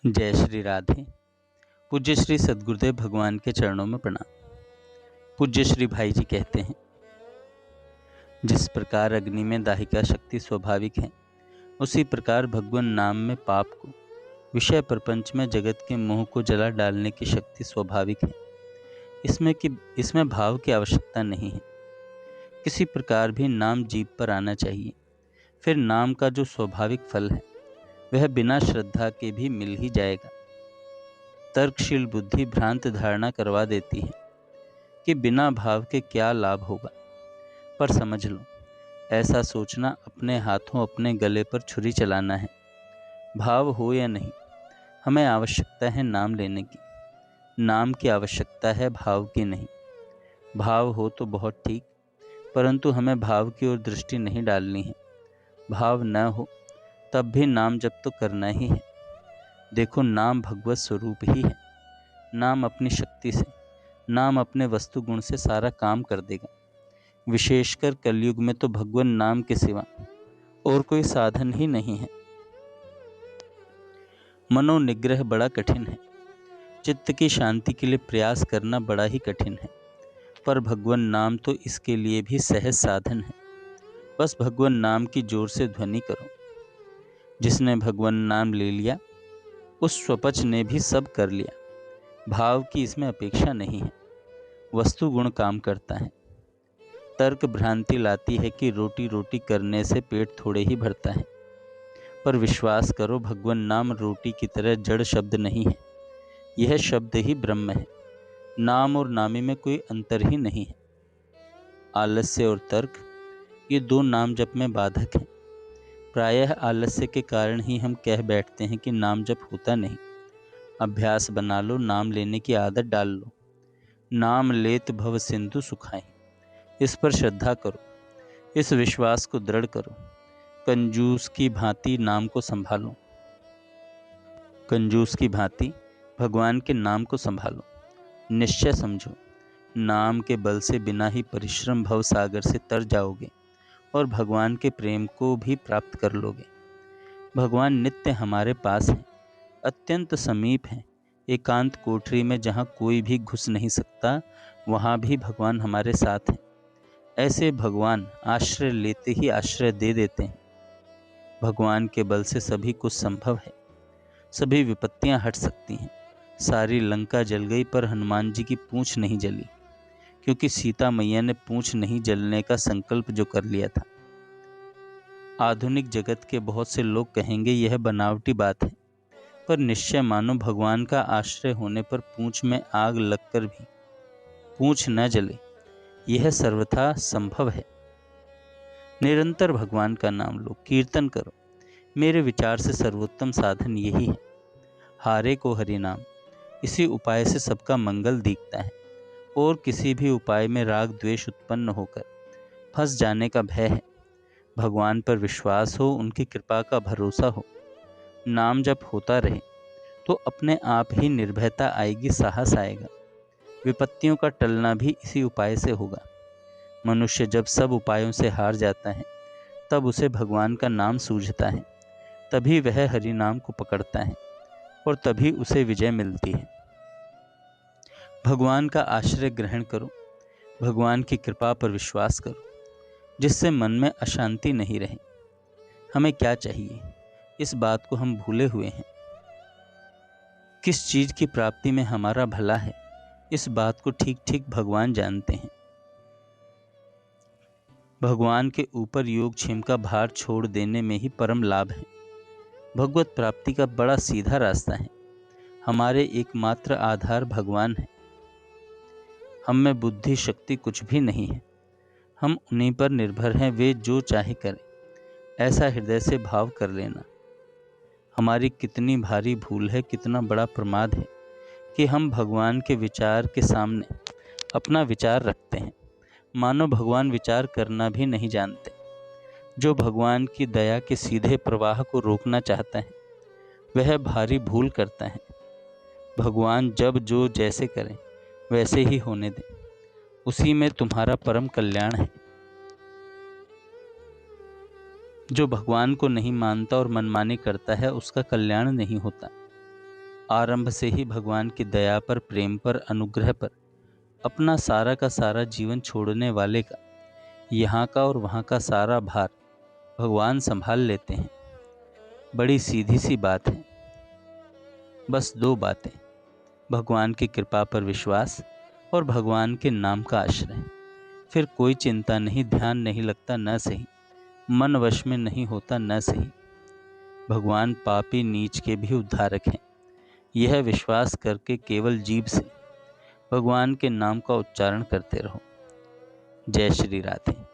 जय श्री राधे। पूज्य श्री सद्गुरुदेव भगवान के चरणों में प्रणाम। पूज्य श्री भाई जी कहते हैं, जिस प्रकार अग्नि में दाहिका शक्ति स्वाभाविक है, उसी प्रकार भगवान नाम में पाप को, विषय प्रपंच में जगत के मोह को जला डालने की शक्ति स्वाभाविक है। इसमें भाव की आवश्यकता नहीं है। किसी प्रकार भी नाम जीभ पर आना चाहिए। फिर नाम का जो स्वाभाविक फल है वह बिना श्रद्धा के भी मिल ही जाएगा। तर्कशील बुद्धि भ्रांत धारणा करवा देती है कि बिना भाव के क्या लाभ होगा, पर समझ लो, ऐसा सोचना अपने हाथों अपने गले पर छुरी चलाना है। भाव हो या नहीं, हमें आवश्यकता है नाम लेने की। नाम की आवश्यकता है, भाव की नहीं। भाव हो तो बहुत ठीक, परंतु हमें भाव की ओर दृष्टि नहीं डालनी है। भाव न हो तब भी नाम जप तो करना ही है। देखो, नाम भगवत स्वरूप ही है। नाम अपनी शक्ति से, नाम अपने वस्तु गुण से सारा काम कर देगा। विशेषकर कलयुग में तो भगवान नाम के सिवा और कोई साधन ही नहीं है। मनोनिग्रह बड़ा कठिन है। चित्त की शांति के लिए प्रयास करना बड़ा ही कठिन है, पर भगवान नाम तो इसके लिए भी सहज साधन है। बस भगवान नाम की जोर से ध्वनि करो। जिसने भगवान नाम ले लिया, उस स्वपच ने भी सब कर लिया। भाव की इसमें अपेक्षा नहीं है। वस्तु गुण काम करता है। तर्क भ्रांति लाती है कि रोटी रोटी करने से पेट थोड़े ही भरता है, पर विश्वास करो, भगवान नाम रोटी की तरह जड़ शब्द नहीं है। यह शब्द ही ब्रह्म है। नाम और नामी में कोई अंतर ही नहीं है। आलस्य और तर्क, ये दो नाम जप में बाधक हैं। प्रायः आलस्य के कारण ही हम कह बैठते हैं कि नाम जप होता नहीं। अभ्यास बना लो, नाम लेने की आदत डाल लो। नाम लेत भव सिंधु सुखाए, इस पर श्रद्धा करो, इस विश्वास को दृढ़ करो। कंजूस की भांति नाम को संभालो। कंजूस की भांति भगवान के नाम को संभालो। निश्चय समझो, नाम के बल से बिना ही परिश्रम भव सागर से तर जाओगे और भगवान के प्रेम को भी प्राप्त कर लोगे। भगवान नित्य हमारे पास हैं, अत्यंत समीप हैं। एकांत कोठरी में जहाँ कोई भी घुस नहीं सकता, वहाँ भी भगवान हमारे साथ हैं। ऐसे भगवान आश्रय लेते ही आश्रय दे देते हैं। भगवान के बल से सभी कुछ संभव है। सभी विपत्तियां हट सकती हैं। सारी लंका जल गई, पर हनुमान जी की पूंछ नहीं जली, क्योंकि सीता मैया ने पूंछ नहीं जलने का संकल्प जो कर लिया था। आधुनिक जगत के बहुत से लोग कहेंगे यह बनावटी बात है, पर निश्चय मानो, भगवान का आश्रय होने पर पूंछ में आग लगकर भी पूंछ न जले, यह सर्वथा संभव है। निरंतर भगवान का नाम लो, कीर्तन करो। मेरे विचार से सर्वोत्तम साधन यही है। हारे को हरि नाम, इसी उपाय से सबका मंगल दिखता है। और किसी भी उपाय में राग द्वेष उत्पन्न होकर फंस जाने का भय है। भगवान पर विश्वास हो, उनकी कृपा का भरोसा हो, नाम जप होता रहे तो अपने आप ही निर्भयता आएगी, साहस आएगा। विपत्तियों का टलना भी इसी उपाय से होगा। मनुष्य जब सब उपायों से हार जाता है, तब उसे भगवान का नाम सूझता है। तभी वह हरि नाम को पकड़ता है और तभी उसे विजय मिलती है। भगवान का आश्रय ग्रहण करो। भगवान की कृपा पर विश्वास करो, जिससे मन में अशांति नहीं रहे। हमें क्या चाहिए, इस बात को हम भूले हुए हैं। किस चीज की प्राप्ति में हमारा भला है, इस बात को ठीक ठीक भगवान जानते हैं। भगवान के ऊपर योगक्षेम का भार छोड़ देने में ही परम लाभ है। भगवत प्राप्ति का बड़ा सीधा रास्ता है। हमारे एकमात्र आधार भगवान है। हम में बुद्धि शक्ति कुछ भी नहीं है। हम उन्हीं पर निर्भर हैं, वे जो चाहे करें। ऐसा हृदय से भाव कर लेना। हमारी कितनी भारी भूल है, कितना बड़ा प्रमाद है कि हम भगवान के विचार के सामने अपना विचार रखते हैं, मानो भगवान विचार करना भी नहीं जानते। जो भगवान की दया के सीधे प्रवाह को रोकना चाहता है, वह भारी भूल करता है। भगवान जब जो जैसे करें वैसे ही होने दें, उसी में तुम्हारा परम कल्याण है। जो भगवान को नहीं मानता और मनमानी करता है, उसका कल्याण नहीं होता। आरंभ से ही भगवान की दया पर, प्रेम पर, अनुग्रह पर अपना सारा का सारा जीवन छोड़ने वाले का यहाँ का और वहाँ का सारा भार भगवान संभाल लेते हैं। बड़ी सीधी सी बात है। बस दो बातें, भगवान की कृपा पर विश्वास और भगवान के नाम का आश्रय। फिर कोई चिंता नहीं, ध्यान नहीं लगता न सही, मन वश में नहीं होता न सही। भगवान पापी नीच के भी उद्धारक हैं। यह विश्वास करके केवल जीभ से भगवान के नाम का उच्चारण करते रहो। जय श्री राधे।